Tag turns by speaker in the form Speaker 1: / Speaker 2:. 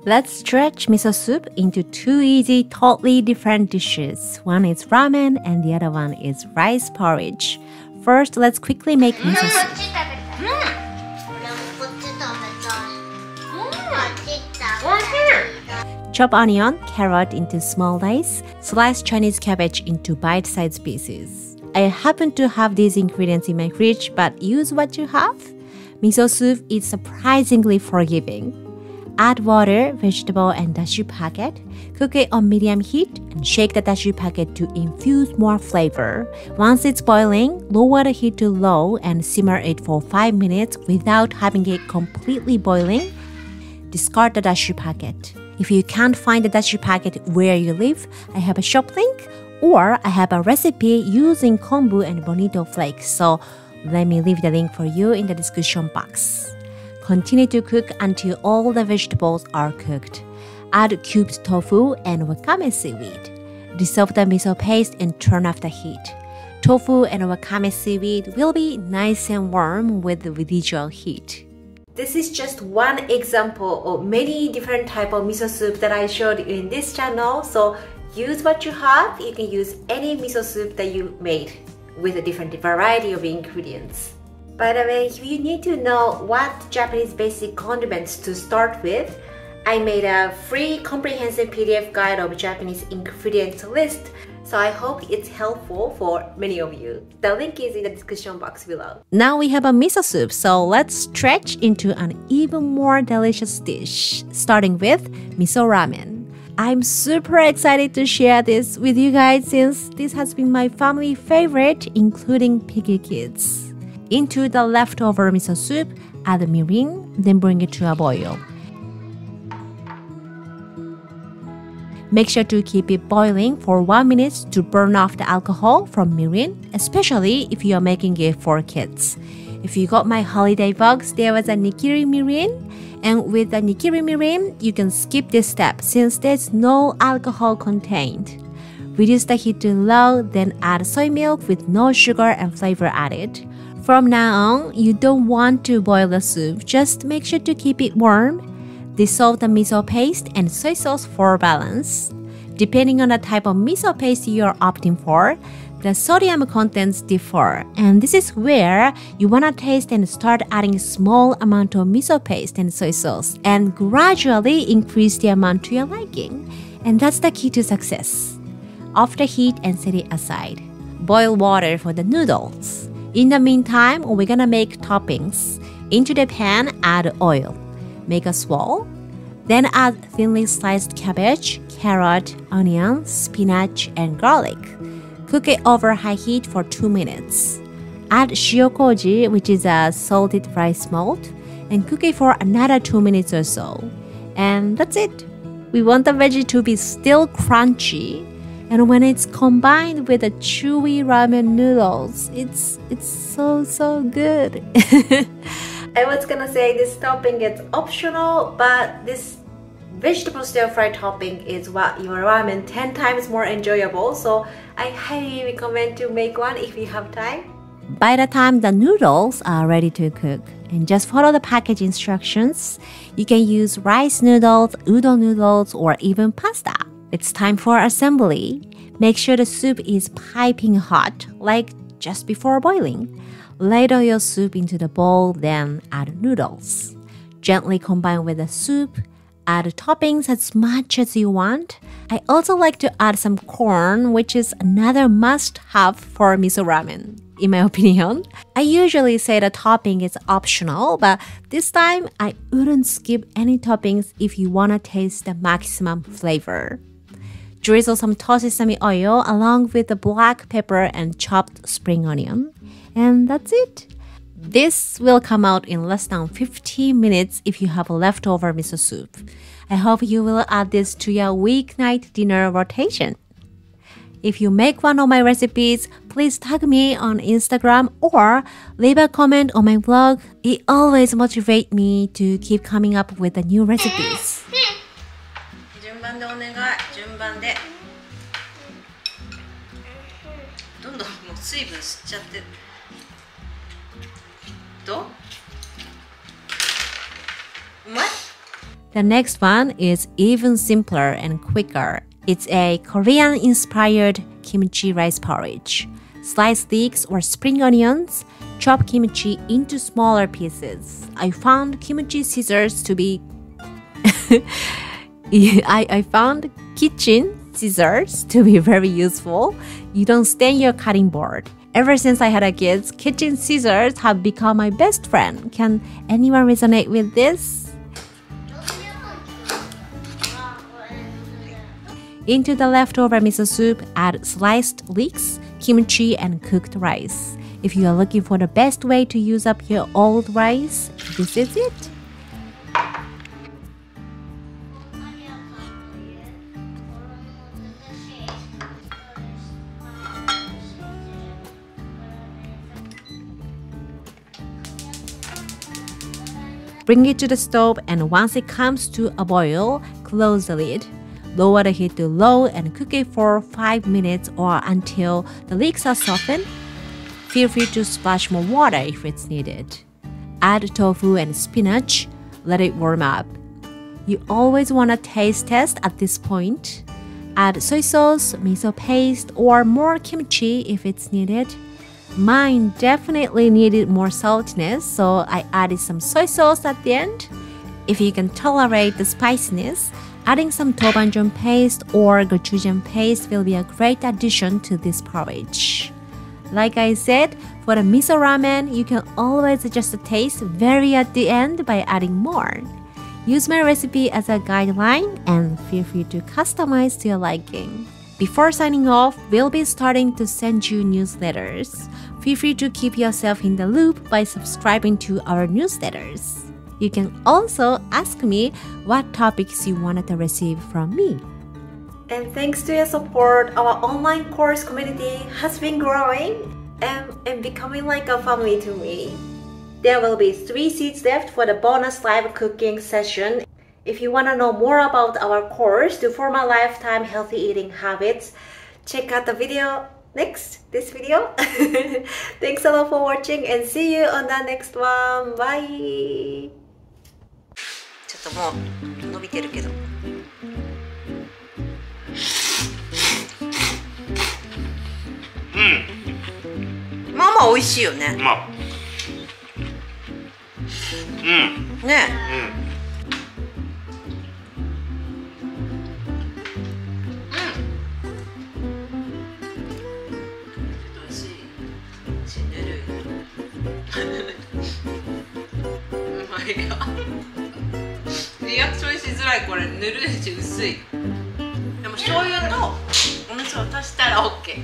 Speaker 1: Let's stretch miso soup into two easy, totally different dishes. One is ramen and the other one is rice porridge. First, let's quickly make miso soup. Chop onion, carrot into small dice, slice Chinese cabbage into bite-sized pieces. I happen to have these ingredients in my fridge, but use what you have. Miso soup is surprisingly forgiving. Add water, vegetable, and dashi packet. Cook it on medium heat and shake the dashi packet to infuse more flavor. Once it's boiling, lower the heat to low and simmer it for 5 minutes without having it completely boiling. Discard the dashi packet. If you can't find the dashi packet where you live, I have a shop link, or I have a recipe using kombu and bonito flakes. So let me leave the link for you in the description box. Continue to cook until all the vegetables are cooked. Add cubed tofu and wakame seaweed. Dissolve the miso paste and turn off the heat. Tofu and wakame seaweed will be nice and warm with the residual heat. This is just one example of many different types of miso soup that I showed you in this channel. So use what you have. You can use any miso soup that you made with a different variety of ingredients. By the way, if you need to know what Japanese basic condiments to start with, I made a free comprehensive PDF guide of Japanese ingredients list, so I hope it's helpful for many of you. The link is in the description box below. Now we have a miso soup, so let's stretch into an even more delicious dish, starting with miso ramen. I'm super excited to share this with you guys since this has been my family favorite, including piggy kids. Into the leftover miso soup, add the mirin, then bring it to a boil. Make sure to keep it boiling for 1 minute to burn off the alcohol from mirin, especially if you are making it for kids. If you got my holiday box, there was a nikiri mirin, and with the nikiri mirin, you can skip this step since there's no alcohol contained. Reduce the heat to low, then add soy milk with no sugar and flavor added. From now on, you don't want to boil the soup, just make sure to keep it warm. Dissolve the miso paste and soy sauce for balance. Depending on the type of miso paste you are opting for, the sodium contents differ, and this is where you want to taste and start adding a small amount of miso paste and soy sauce and gradually increase the amount to your liking. And that's the key to success. Off the heat and set it aside. Boil water for the noodles. In the meantime, we're gonna make toppings. Into the pan, add oil. Make a swirl. Then add thinly sliced cabbage, carrot, onion, spinach, and garlic. Cook it over high heat for 2 minutes. Add shiokoji, which is a salted rice malt, and cook it for another 2 minutes or so. And that's it. We want the veggie to be still crunchy. And when it's combined with the chewy ramen noodles, it's so good. I was gonna say this topping is optional, but this vegetable stir-fry topping is what your ramen 10 times more enjoyable. So I highly recommend to make one if you have time. By the time the noodles are ready to cook, and just follow the package instructions, you can use rice noodles, udon noodles, or even pasta. It's time for assembly. Make sure the soup is piping hot, like just before boiling. Ladle your soup into the bowl, then add noodles. Gently combine with the soup. Add toppings as much as you want. I also like to add some corn, which is another must-have for miso ramen, in my opinion. I usually say the topping is optional, but this time I wouldn't skip any toppings if you want to taste the maximum flavor. Drizzle some toasted sesame oil along with the black pepper and chopped spring onion. And that's it. This will come out in less than 15 minutes if you have a leftover miso soup. I hope you will add this to your weeknight dinner rotation. If you make one of my recipes, please tag me on Instagram or leave a comment on my blog. It always motivates me to keep coming up with the new recipes.
Speaker 2: 順番でお願い。順番で。どんどんもう水分吸っちゃって。どう？うまい？
Speaker 1: The next one is even simpler and quicker. It's a Korean-inspired kimchi rice porridge. Slice leeks or spring onions, chop kimchi into smaller pieces. I found kimchi scissors to be I found kitchen scissors to be very useful. You don't stain your cutting board. Ever since I had a kid, kitchen scissors have become my best friend. Can anyone resonate with this? Into the leftover miso soup, add sliced leeks, kimchi, and cooked rice. If you are looking for the best way to use up your old rice, this is it. Bring it to the stove, and once it comes to a boil, close the lid. Lower the heat to low and cook it for 5 minutes or until the leeks are softened. Feel free to splash more water if it's needed. Add tofu and spinach. Let it warm up. You always want a taste test at this point. Add soy sauce, miso paste, or more kimchi if it's needed. Mine definitely needed more saltiness, so I added some soy sauce at the end. If you can tolerate the spiciness, adding some tobanjang paste or gochujang paste will be a great addition to this porridge. Like I said, for the miso ramen, you can always adjust the taste very at the end by adding more. Use my recipe as a guideline and feel free to customize to your liking. Before signing off, we'll be starting to send you newsletters. Feel free to keep yourself in the loop by subscribing to our newsletters. You can also ask me what topics you wanted to receive from me. And thanks to your support, our online course community has been growing and becoming like a family to me. There will be 3 seats left for the bonus live cooking session. If you want to know more about our course to form a lifetime healthy eating habits, check out the video this video. Thanks a lot for watching and see you on the next one. Bye!
Speaker 2: ちょっともう伸びてるけど。まあまあ美味しいよね。まあ。ねえ。リアクションしづらい。これぬるいし薄い。でも醤油とお味噌を足したら OK。